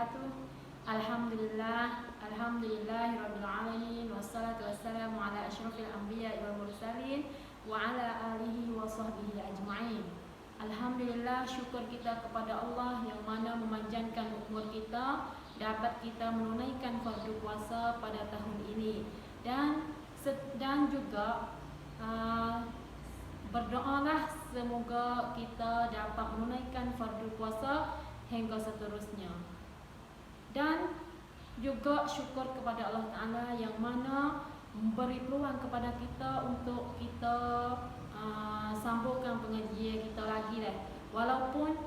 wabarakatuh. Alhamdulillahirabbil alamin wassalatu wassalamu ala asyrafil anbiya'i wal mursalin wa ala alihi wa sahbihi ajma'in. Alhamdulillah, syukur kita kepada Allah yang mana memanjangkan umur kita, dapat kita menunaikan fardu puasa pada tahun ini, dan juga berdoalah semoga kita dapat menunaikan fardu puasa hingga seterusnya. Dan juga syukur kepada Allah Ta'ala yang mana memberi peluang kepada kita untuk kita sambungkan pengajian kita lagi lah. Walaupun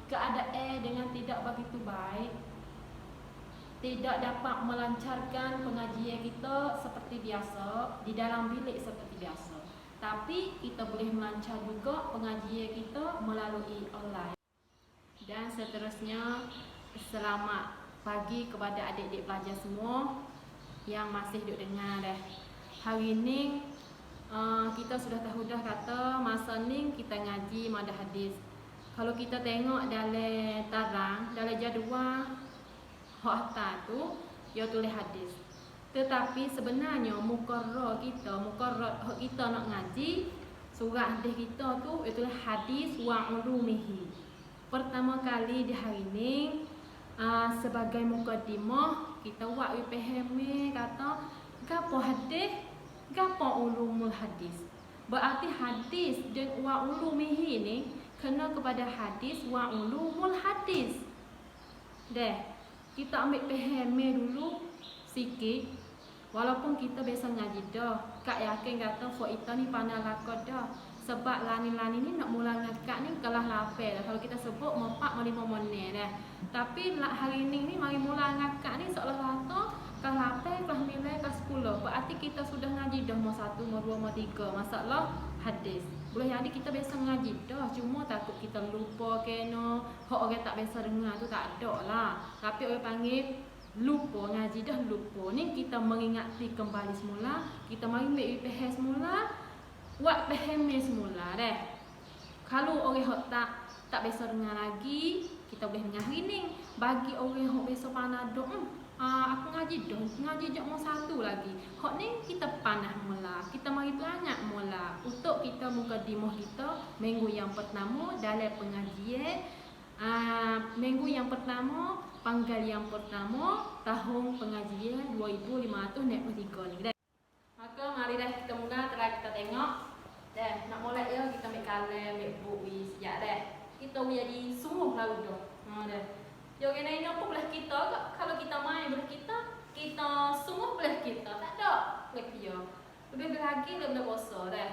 keadaan dengan tidak begitu baik, tidak dapat melancarkan pengajian kita seperti biasa di dalam bilik seperti biasa, tapi kita boleh melancar juga pengajian kita melalui online. Dan seterusnya, selamat pagi kepada adik-adik pelajar semua yang masih duduk dengar dah. Hari ni kita sudah tahu dah kata masa ni kita ngaji mada hadis. Kalau kita tengok dalam tarang, dalam jadual hak atas tu dia tulis hadis. Tetapi sebenarnya mukarrar kita nak ngaji surah hadis kita tu itu hadis wa ulumihi. Pertama kali di hari ni sebagai mukadimah kita buat faham kata gapo hadis, gapo ulumul hadis. Berarti hadis dan wa ulumihi ni kena kepada hadis wa ulumul hadis. Deh, kita ambil faham dulu sikit. Walaupun kita biasa ngaji dah, kak yakin kata fo ita ni pandai lakon dah. Sebab lani-lani ni nak mula ngakak ni kelas lapel dah. Kalau kita sebut 4 5 menit dah. Tapi hari ni mari mula ngakak ni seolah kata kelas lapel, kelas 9, kelas 10. Berarti kita sudah ngaji dah mau 1, mau 2, mau 3 masalah hadis. Boleh jadi kita biasa ngaji dah, cuma takut kita lupa kena. Hak orang tak biasa dengar tu tak ada lah. Tapi orang panggil lupa, ngaji dah lupa. Ni kita mengingati kembali semula, kita mari ambil faham semula, buat faham semula dah. Kalau orang hak tak biasa dengar lagi, kita boleh dengar hari ni. Bagi orang hak biasa pandai dok, aku ngaji dah, ngaji jap mau 1 lagi. Hak ni kita panah mula, kita mari perangat mula untuk kita mukadimah kita minggu yang pertama dalam pengajian. Minggu yang pertama, panggal yang pertama tahun pengajian 2523 ni. Maka mari dah kita mula, kita tengok. Dah nak mulai ya, kita ambil kalam, ambil buku siap dah. Kita jadi sungguh lalu dah. Dah. Yo kena ini apa belah kita kalau kita main belah kita sungguh belah kita. Tak ada belah dia. Lebih lagi lebih puasa dah.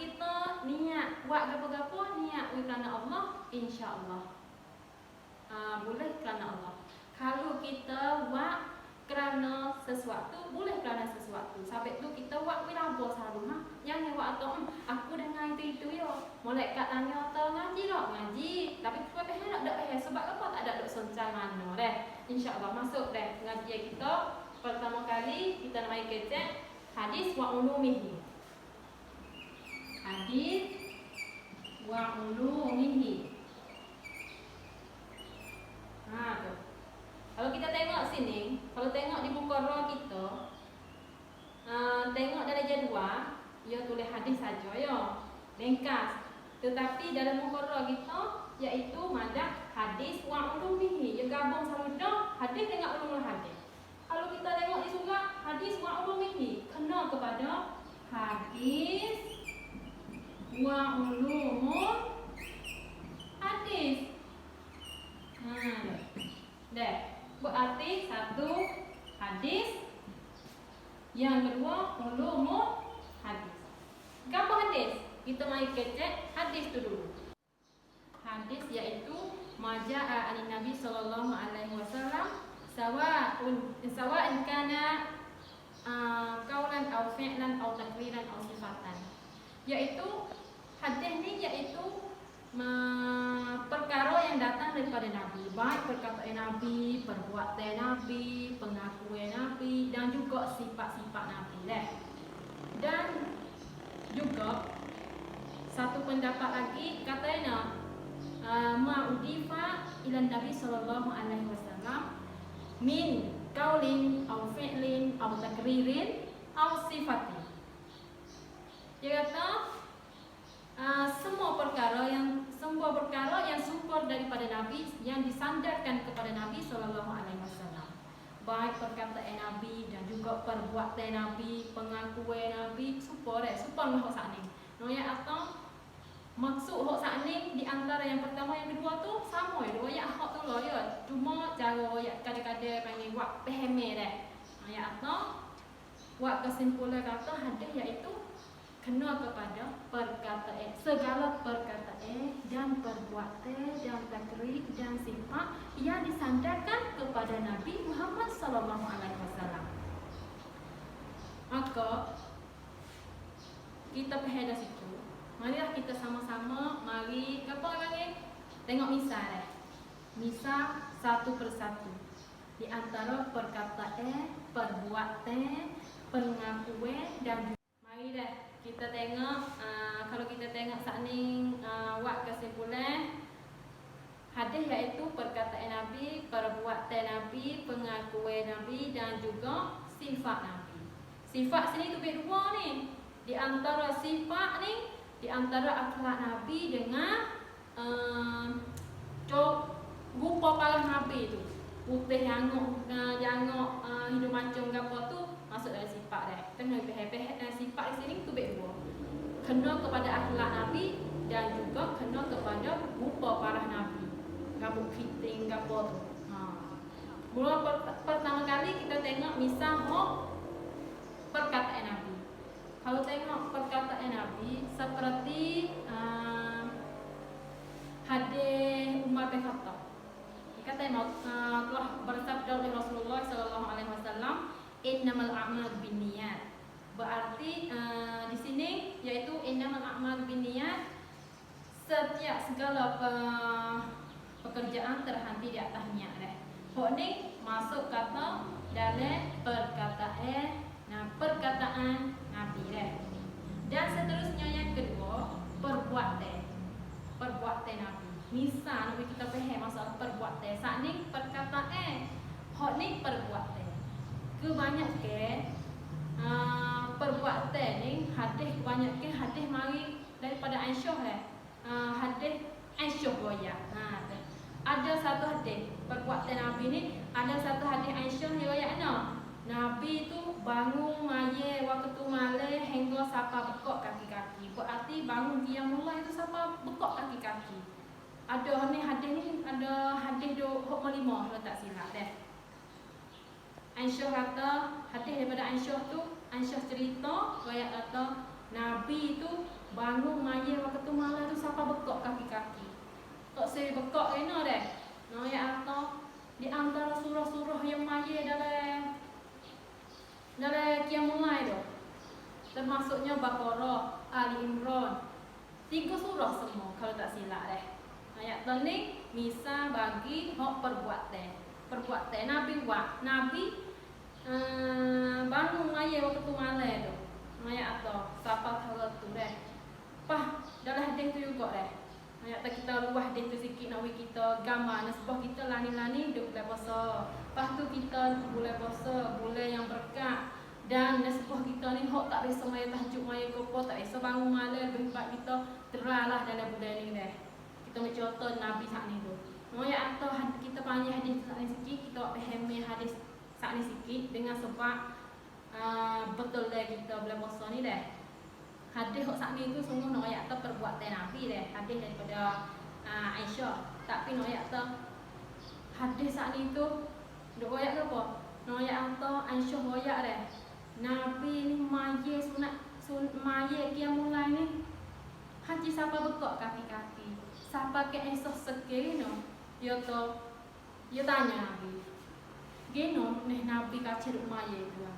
Kita niat buat gapo-gapo, niat kerana Allah, insya-Allah. Boleh kerana Allah. Kalau kita buat kerana sesuatu, boleh kerana sesuatu. Sampai tu kita buat wirabo selalu Yang buat atau aku dengar itu ya. Malaikat tanya atau ngaji tak? Ngaji. Tapi apa nak dak sebab apa tak ada dok soncang mana dah. Insya-Allah masuk dah pengajian kita. Pertama kali kita nak mai kecek hadis wa ulumihi. Hadis wa ulumihi. Tu. Kalau kita tengok sini, kalau tengok di mukarrar kita, tengok dalam jadual, dia tulis hadis saja ya, ringkas. Tetapi dalam mukarrar kita iaitu madah hadis wa ulumihi. Dia gabung selalu dah hadis dengan ulumul hadis. Kalau kita tengok di surah hadis wa ulumihi, kena kepada hadis wa ulumul hadis. Dah. Berarti 1 hadis, yang kedua ulumul hadis. Apa hadis? Kita mari kecek hadis tu dulu. Hadis iaitu maja'a an Nabi sallallahu alaihi wasallam sawa'un kana qaulan aw fi'lan aw takriran aw sifatan. Iaitu hadis ni iaitu perkara yang datang daripada Nabi, baik perkataan Nabi, perbuatan Nabi, pengakuan Nabi, dan juga sifat-sifat Nabi lah. Dan juga satu pendapat lagi katanya ma'udifa ila dan Nabi sallallahu alaihi wasallam min qaulin aw fi'lin aw takririn aw sifatin. Dia kata semua perkara yang sumber daripada Nabi, yang disandarkan kepada Nabi sallallahu alaihi wasallam, baik perkataan Nabi dan juga perbuatan Nabi, pengakuan Nabi, supaya hok sakni. Noya atau maksud hok sakni di antara yang pertama yang kedua tu sama ya, royak hok tu lo ya. Cuma cara royak kadang-kadang panggil wak pahame dah. Noya atau wak kesimpulan kata hadis iaitu kena kepada perkataan, segala perkataan dan perbuatan dan takrir dan sifat yang disandarkan kepada Nabi Muhammad sallallahu alaihi wasallam. Maka kita faham dari situ. Marilah kita sama-sama mari apa lagi? Tengok misal Misal satu persatu di antara perkataan, perbuatan, pengakuan dan mari dah kita tengok kalau kita tengok sakning wak kesimpulan hadis iaitu perkataan Nabi, perbuatan Nabi, pengakuan Nabi dan juga sifat Nabi. Sifat sini tu berdua ni. Di antara sifat ni, di antara akhlak Nabi dengan rupa parah Nabi tu. Putih jangok hidup macam gapo tu masuk dalam sifat dah. Kena peheh-peheh sifat di sini tu berdua. Kena kepada akhlak Nabi dan juga kena kepada rupa parah Nabi. Rambut keriting gapo tu. Mula pertama kali kita tengok misal perkataan Nabi. Kalau tengok perkataan Nabi seperti hadis Umar bin Khattab. Kata telah bersabda oleh Rasulullah sallallahu alaihi wasallam, innamal a'malu binniyat. Berarti di sini yaitu innamal a'malu binniyat, setiap segala pekerjaan terhenti di atas niat dah. Hok ni masuk kata dalam perkataan Nabi dah. Dan seterusnya yang kedua, perbuatan Nabi. Misal Nabi kita faham masalah perbuatan. Saat ni perkataan, hok ni perbuatan. Kebanyakan perbuatan ni kebanyakan hadis mari daripada Aisyah lah. Hadis Aisyah royak. Ada satu hadis perbuatan Nabi ni, ada satu hadis Aisyah riwayat Nabi tu bangun maya waktu malam hingga sampai bekok kaki-kaki. Berarti bangun dia mulai tu sampai bekok kaki-kaki. Ada ni hadis do hok melima kalau tak silap dah. Aisyah kata, hadis daripada Aisyah tu, Aisyah cerita riwayat kata Nabi tu bangun maya waktu malam tu sampai bekok kaki-kaki. Tak saya bekok kena dah. Riwayat kata di antara surah-surah yang maya dalam Qiyamul tu, termasuknya Baqarah, Ali Imran, 3 surah semua kalau tak silap dah. Ayat ni misal bagi hak perbuatan Nabi buat. Nabi bangun maya waktu malam tu. Ayat atau siapa tahu tu dah. Pah dalam hadis tu juga dah. Ayat kita luah hadis tu sikit nak kita gambar nasbah kita lani-lani duk bulan puasa. Lepas tu kita bulan puasa, bulan yang berkat. Dan nasbah kita ni hak tak biasa maya tahajud, maya kopo, tak biasa bangun malam, lebih baik kita teralah dalam bulan ni dah. Kita mencontoh Nabi saat ni tu. Moya atau kita panggil hadis saat ni sikit, kita faham hadis saat ni sikit dengan sebab betul dah kita bulan puasa ni dah. Hadis saat ni tu sungguh nak ayat atau perbuatan Nabi dah. Hadis daripada Aisyah. Tapi nak ayat atau hadis saat ni tu duk ayat ke apa? Nak ayat atau Aisyah ayat dah. Nabi ni maya maya Qiyamul ni haji sampai bekok kaki-kaki. Sampai ke esok sekiranya ya tanya Nabi geno nih Nabi kacer maya itu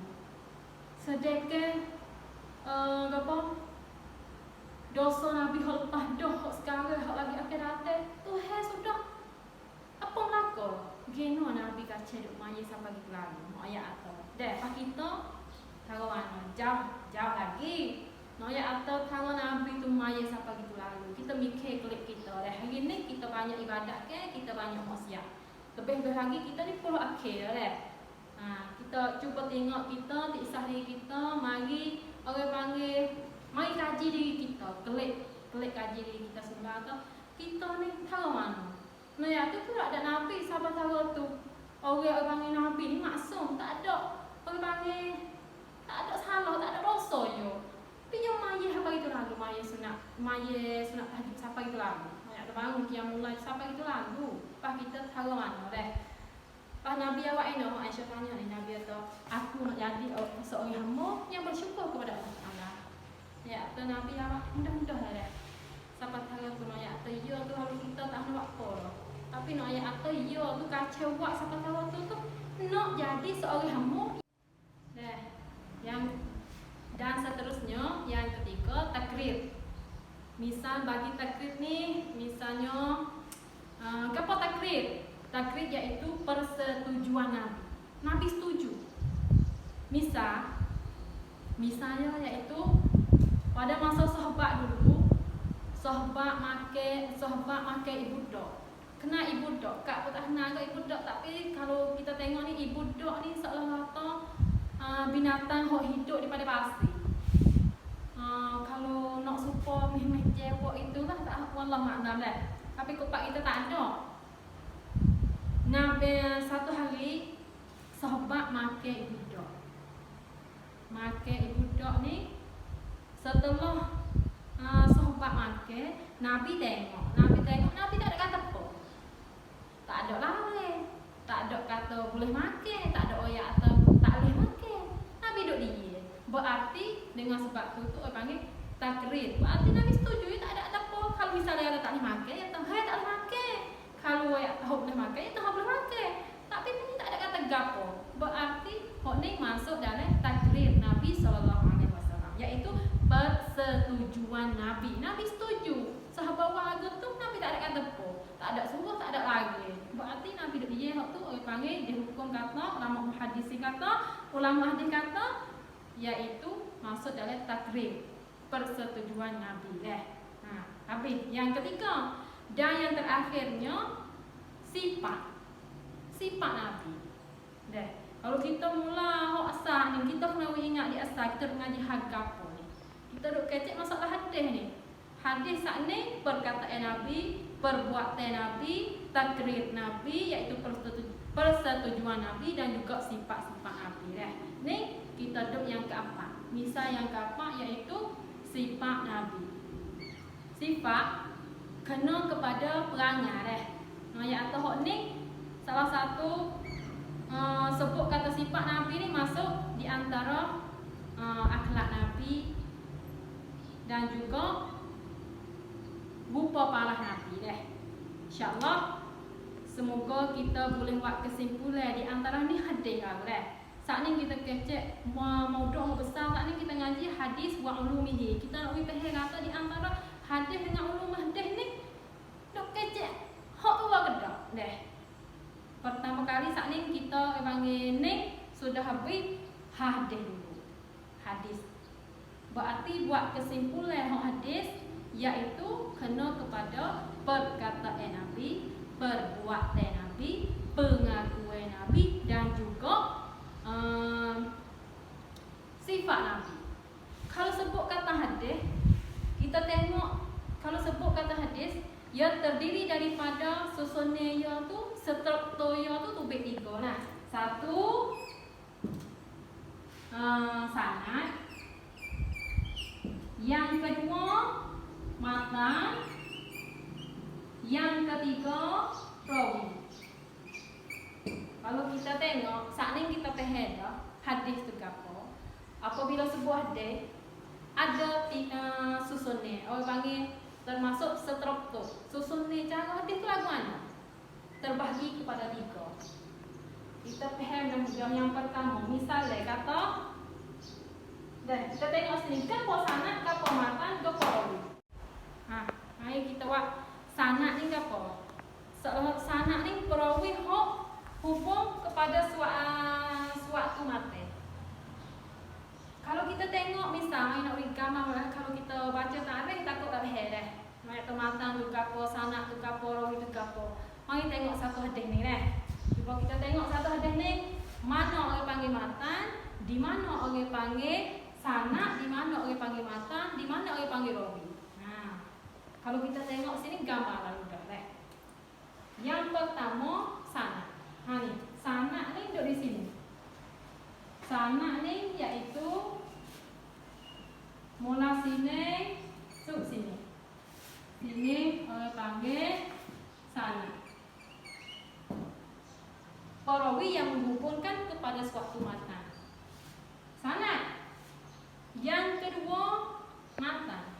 sedeke apa dosa Nabi hal lepas dah sekarang hal lagi akhirat tu sudah apa melakor geno Nabi kacer maya sampai gitu lalu ayat atau deh pak kita kawan jauh lagi Noya atau kalau Nabi tu maya sampai gitu lalu kita mikir klik kita dah hari ni kita banyak ibadat ke, kita banyak maksiat. Lebih-lebih lagi kita ni puluh akhir dah. Kita cuba tengok kita, tikisah diri kita, mari orang panggil, mari kaji diri kita, kelik kaji diri kita sebelah tu. Kita ni tahu mana. Nah ya tu pula ada Nabi, siapa tahu tu. Orang panggil Nabi ni maksum, tak ada orang panggil, tak ada salah, tak ada dosa je. Tapi yang maya apa itu lalu, maya sunat tahajud siapa itu lalu. Maya terbangun yang mulai siapa itu lalu. Pas kita tahu mana deh. Pas Nabi awak ini, Aisyah tanya ni Nabi kata, aku nak jadi seorang hamba yang bersyukur kepada Allah Taala. Ya, tu Nabi awak mudah-mudah deh. Siapa tahu tu nak ayat tu, ya tu harus kita tak nak apa dah. Tapi nak ayat tu, ya tu kacau buat siapa tahu tu nak jadi seorang hamba. Deh, yang dan seterusnya yang ketiga takrir. Misal bagi takrir ni, misalnya apa takrir? Takrir iaitu persetujuan Nabi. Nabi setuju. Misalnya iaitu pada masa sahabat dulu, sahabat makan ibu dok. Kena ibu dok, kak pun tak kenal ke ibu dok, tapi kalau kita tengok ni ibu dok ni seolah kata binatang yang hidup di pada pasir. Kalau nak supaya meh cewek itulah tak wallah makna dah. Tapi kupak kita tak ada. Nabi satu hari sahabat makan ibu dok. Makan ibu dok ni setelah sahabat makan, Nabi tengok, Nabi tak ada kata apa. Tak ada lari, tak ada kata boleh makan, tak ada oyak atau tak boleh makan. Nabi duduk diam. Berarti dengan sebab tu orang panggil takrir. Berarti Nabi setuju, tak ada apa. Kalau misalnya ada tak boleh makan, ya tahu tak boleh makan. Kalau oyak tahu boleh makan, ya tahu boleh makan. Tapi ini tak ada kata gapo. Berarti hok ni masuk dalam takrir Nabi SAW, iaitu persetujuan Nabi. Nabi setuju. Sahabat warga tu Nabi tak ada kata apa. Tak ada suruh, tak ada lagi. Berarti Nabi duk dia hok tu orang panggil dihukum kata, ulama hadis kata iaitu masuk dalam takrir persetujuan Nabi. Habis yang ketiga dan yang terakhirnya sifat Nabi. Kalau kita mula hok asal ni, kita kena ingat di asal kita mengaji apa ni. Kita duk kecek masalah hadis ni. Hadis sat ni perkataan Nabi, perbuatan Nabi, takrir Nabi iaitu persetujuan Nabi dan juga sifat-sifat Nabi. Ni kita duk yang keempat. Misal yang keempat iaitu sifat Nabi. Sifat kena kepada perangai yang atau ni salah satu sebut kata sifat Nabi ni masuk di antara akhlak Nabi dan juga rupa parah Nabi InsyaAllah semoga kita boleh buat kesimpulan di antara ni hadis saat ni kita kecek maudhu besar, saat ni kita ngaji hadis wa ulumihi. Kita nak faham kata di antara hadis dengan ulum hadis ni dok kecek hak tu kedak Pertama kali saat ni kita panggil ni sudah habis hadis dulu. Hadis. Berarti buat kesimpulan hadis iaitu kena kepada perkataan Nabi, perbuatan Nabi, pengakuan Nabi dan juga sifat Nabi. Kalau sebut kata hadis, kita tengok kalau sebut kata hadis, ia terdiri daripada susunan ia tu, struktur ia tu tubik tiga lah. Satu sanad, yang kedua matan, yang ketiga rawi. Kalau kita tengok, saat ni kita faham hadis tu apa. Apabila sebuah hadis ada susunan, orang panggil termasuk struktur. Susunan cara hadis tu lagu mana? Terbahagi kepada tiga. Kita faham yang pertama. Misalnya kata, dan kita tengok sini kan sanad, apa matan, apa rawi. Mari kita buat sanad ni apa? Sanad ni perawi hok hubung kepada suatu matan. Kalau kita tengok misal nak beri gambar, kalau kita baca tarikh takut tak faham dah. Mayat matan tu kapo, sanak tu kapo, rawi tu kapo. Mari tengok satu hadis ni Cuba kita tengok satu hadis ni. Mana orang panggil matan, di mana orang panggil sanak, di mana orang panggil matan, di mana orang panggil rawi. Kalau kita tengok sini gambaran udah Yang pertama sanak. Ni, sanak ni duduk di sini. Sanak ni iaitu mula sini, sub sini. Sini orang panggil sanak. Perawi yang menghubungkan kepada suatu matan. Sanak. Yang kedua matan.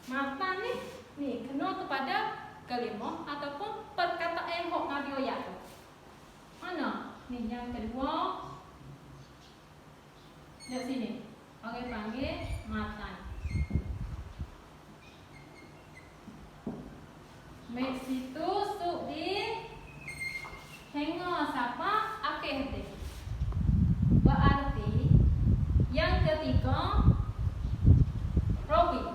Matan ni kena kepada kalimah ataupun perkataan hok Nabi ayat tu. Mana? Ni yang kedua. Di sini. Orang panggil matan. Mek situ sub di tengok siapa akhir dia. Berarti yang ketiga rawi.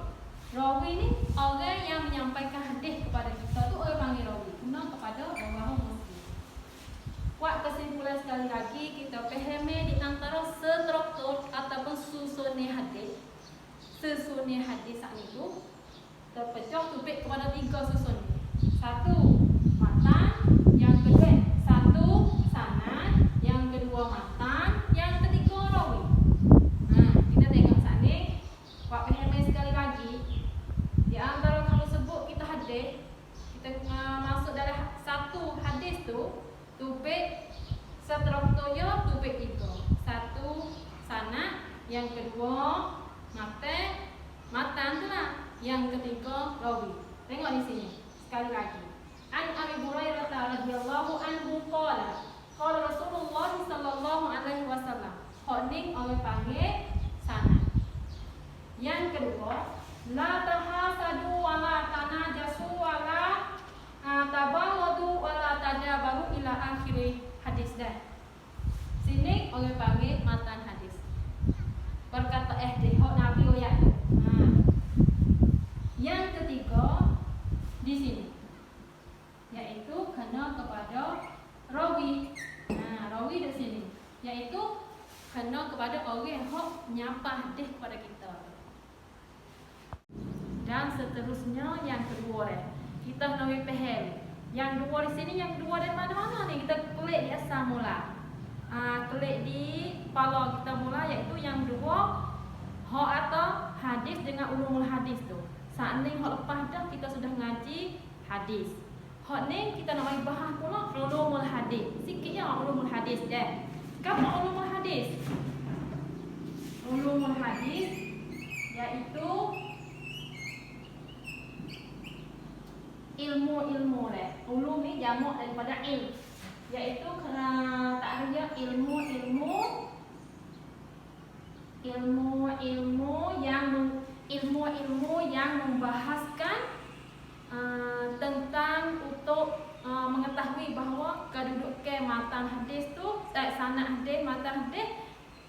Rawi ni orang yang menyampaikan hadis kepada kita tu orang panggil rawi. Guna kepada orang muslim. Buat kesimpulan sekali lagi, kita fahami di antara struktur ataupun susunan hadis. Susunan hadis saat itu terpecah tubik kepada 3 susun. 1 matan, yang kedua 1 sanad, yang kedua matan, yang ketiga rawi. Kita tengok saat ni. Buat fahami sekali lagi. Di antara kalau sebut kita hadis, kita masuk dalam satu hadis tu tubik strukturnya tubik 3. 1 sanad, yang kedua matan tu lah, yang ketiga rawi. Tengok di sini sekali lagi. An Abi Hurairah radhiyallahu anhu qala Rasulullah sallallahu alaihi wasallam. Hok ni orang panggil sanad. Yang kedua, la tahasadu wa la tanajasu wa la tabaghadu wa la tadabaru ila akhir hadis dah. Sini orang panggil matan hadis. Perkata hok Nabi ayat tu. Yang ketiga di sini yaitu kena kepada rawi. Rawi di sini yaitu kena kepada orang yang nyapa hadis kepada kita. Dan seterusnya yang kedua kita nak faham. Yang dua di sini, yang dua dari mana-mana ni? Kita klik di asal mula. Klik di kepala kita mula, iaitu yang dua hak atau hadis dengan ulumul hadis tu. Saat ni hak lepas dah kita sudah ngaji hadis. Hak ni kita nak bahas pula ulumul hadis. Sikit ya ulumul hadis dah. Apa ulumul hadis? Ulumul hadis iaitu ilmu-ilmu ulum ni jamak daripada ilm, iaitu kena tak ada ilmu-ilmu yang membahaskan tentang untuk mengetahui bahawa kedudukan matan hadis tu, sanad hadis, matan hadis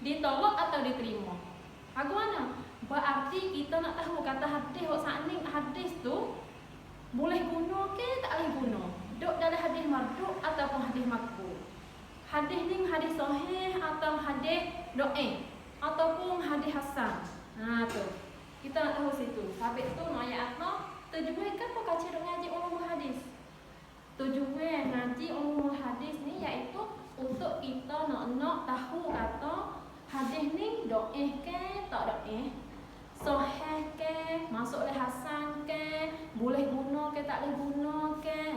ditolak atau diterima. Bagaimana? Berarti kita nak tahu kata hadis saat ni hadis tu boleh guna ke tak boleh guna? Duk dalam hadis mardud ataupun hadis maqbul. Hadis ni hadis sahih atau hadis dhaif ataupun hadis hasan. Tu. Kita nak tahu situ. Habis tu ayat apa? Tujuan apa kaca duk ngaji ulumul hadis? Tujuan ngaji ulumul hadis ni iaitu untuk kita nak tahu atau hadis ni dhaif ke tak dhaif? Sahih ke, masuk oleh hasan ke, boleh guna ke tak boleh guna ke.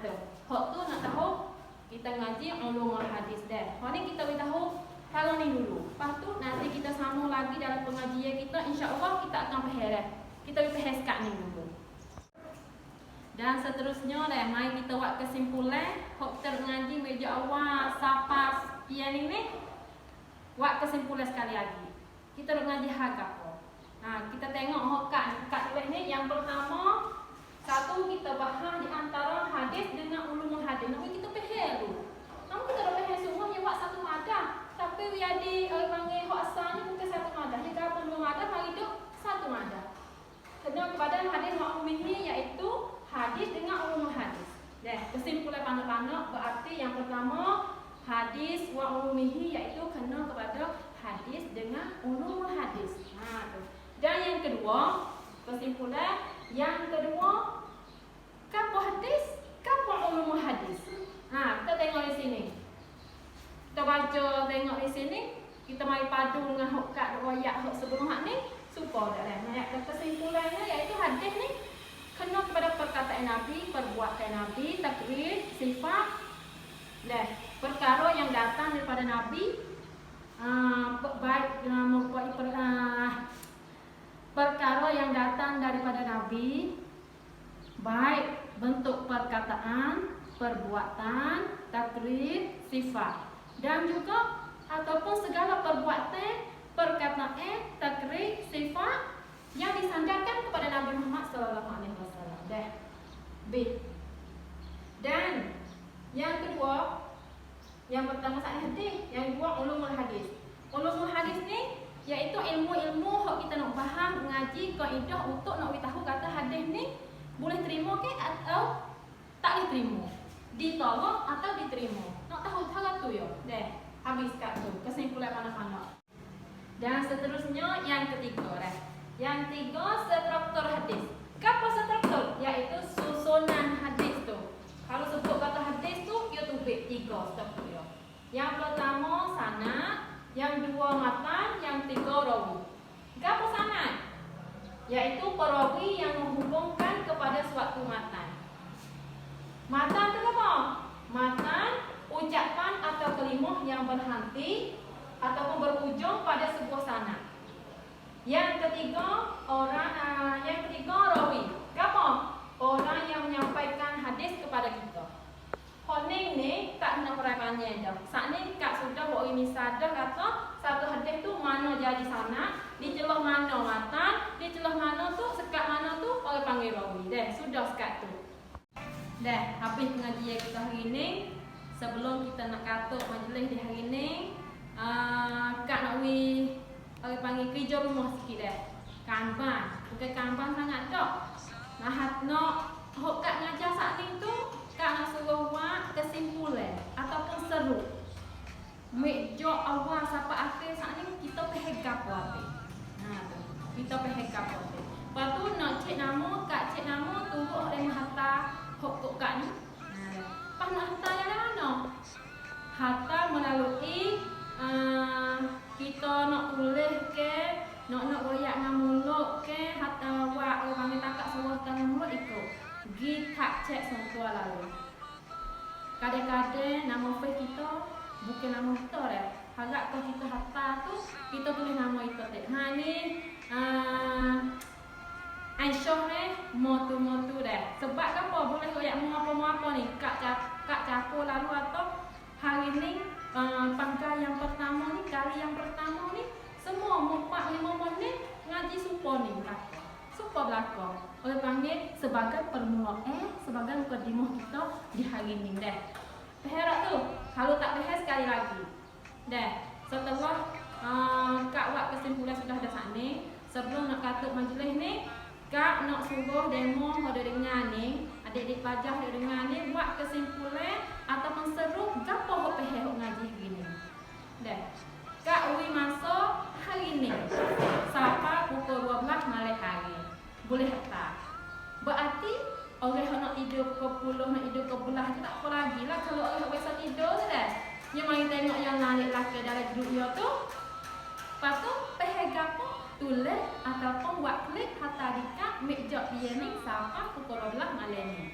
Tu. Hak tu nak tahu kita ngaji ulumul hadis dah. Hak ni kita boleh tahu kalau ni dulu. Lepas tu nanti kita sambung lagi dalam pengajian kita, insya-Allah kita akan faham. Kita boleh faham sekat ni dulu. Dan seterusnya mari kita buat kesimpulan. Hak kita ngaji meja awal sampai pian ni. Buat kesimpulan sekali lagi. Kita nak ngaji hak apa? Kita tengok kat tulis ni. Yang pertama, satu kita bahas di antara hadis dengan ulumul hadis. Namun kita faham dulu. Namun kita dah faham semua yang buat satu madah. Tapi jadi orang panggil hak asal ni bukan satu madah. Jika belum ada, mari duk satu madah. Kena kepada hadis wa umumihi iaitu hadis dengan umum hadis. Kesimpulan panak-panak berarti yang pertama hadis wa umumihi iaitu kena kepada hadis dengan umum hadis. Dan yang kedua, kesimpulan yang kedua, kapo hadis, kapo umum hadis. Kita tengok di sini. Kita baca tengok di sini, kita mari padu dengan hak kat riwayat hak sebelum hak ni, supaya dah. Kesimpulannya iaitu hadis ni kena kepada perkataan Nabi, perbuatan Nabi, takrir, sifat, perkara yang datang daripada Nabi, baik perkara yang datang daripada Nabi, baik bentuk perkataan, perbuatan, takrir, sifat, dan juga ataupun segala perbuatan, perkataan, takrir, sifat yang disandarkan kepada Nabi Muhammad SAW. B. Dan yang kedua, yang pertama hadis, yang kedua ulumul hadis. Ulumul hadis ni iaitu ilmu-ilmu hak kita nak faham, mengaji, kaidah untuk nak tahu kata hadis ni boleh terima ke atau tak boleh terima, ditolak atau diterima. Nak tahu hal tu ya. Habis kat tu kesimpulan mana-mana. Dan seterusnya yang ketiga Yang ketiga, struktur hadis. Apa struktur? Iaitu susunan hadis tu. Kalau sebut kata hadis tu, ia tubik 3 struktur. Yang pertama sanad, yang dua matan, yang tiga rawi. Apa sanad? Iaitu perawi yang menghubungkan kepada suatu matan. Matan tu apa? Matan ucapan atau kalimah yang berhenti ataupun berujung pada sebuah sanad. Yang ketiga rawi. Apa? Orang yang menyampaikan hadis kepada kita. Honing ni tak nak perangannya dah. Saat ni kak sudah buat ini sadar kata satu hadis tu mana jadi sanad, di celah mana matan, di celah mana tu sekat mana tu orang panggil rawi. Sudah sekat tu. Habis pengajian kita hari ni. Sebelum kita nak katuk majlis di hari ni, kak nak orang panggil kerja rumah sikit Kanban. Bukan kanban sangat tak. Nak kak ngajar saat ni tu, kak nak suruh buat kesimpulan ataupun seru. Meja awal sampai akhir saat ni kita pehegap wapi. Kita pehegap wapi. Lepas tu nak cek nama, kak cek nama turut dengan harta hok kak ni. Pas nak harta yang mana? Harta melalui kita nak tulis ke, nak royak dengan mulut ke, harta buat orang panggil takak suruh dengan mulut ikut. Gi tak cek sentuh lalu. Kadang-kadang nama face kita bukan nama kita Harap kalau kita harta tu kita tulis nama itu ni Aisyah ni motu-motu Sebab apa boleh royak apa ni kak capur lalu atau hari ni pangkal yang pertama ni, kali yang pertama ni semua 4-5 menit ngaji supo ni supo belakang. Oleh panggil sebagai permulaan, sebagai mukadimah kita di hari ni Peherak tu, kalau tak peher sekali lagi. Setelah kak buat kesimpulan sudah ada saat ni, sebelum nak katuk majlis ni, kak nak suruh demo ada dengar ni, adik-adik pelajar ada dengar ni buat kesimpulan ataupun seru gapo hok peher hok ngaji gini. Kak uwi masuk hari ni. Sampai pukul 12 malam hari. Boleh tak? Berarti orang yang nak tidur pukul 10, nak tidur pukul 11 tu tak apa lagi lah. Kalau orang yang biasa tidur tu Yang mari tengok yang narik laki dalam grup dia tu. Lepas tu, peher gapo tulis ataupun buat klik harta dikat meja dia ni sampai pukul 12 malam ni.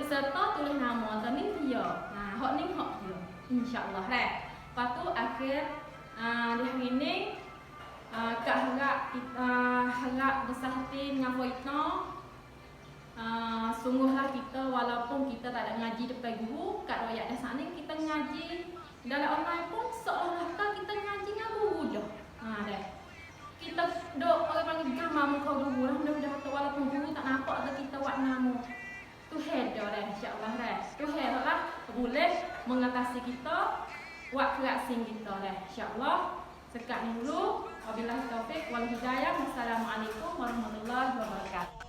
Serta tulis nama tu ni dia. Hak ni hak dia. InsyaAllah Lepas tu akhir di hari ni kak harap besar hati dengan kita. Sungguhlah kita walaupun kita tak ada ngaji depan guru, kat royak dah saat ni kita ngaji dalam online pun seolah-olah kita ngaji dengan guru dah. Kita duk orang panggil gambar muka guru lah, mudah-mudahan walaupun guru tak nampak atau kita buat nama. Tuhan dah insya-Allah Tuhan lah boleh mengatasi kita, buat kerak sing kita insya-Allah. Sekat ni dulu Wabillahi taufik wal hidayah. Wassalamualaikum warahmatullahi wabarakatuh.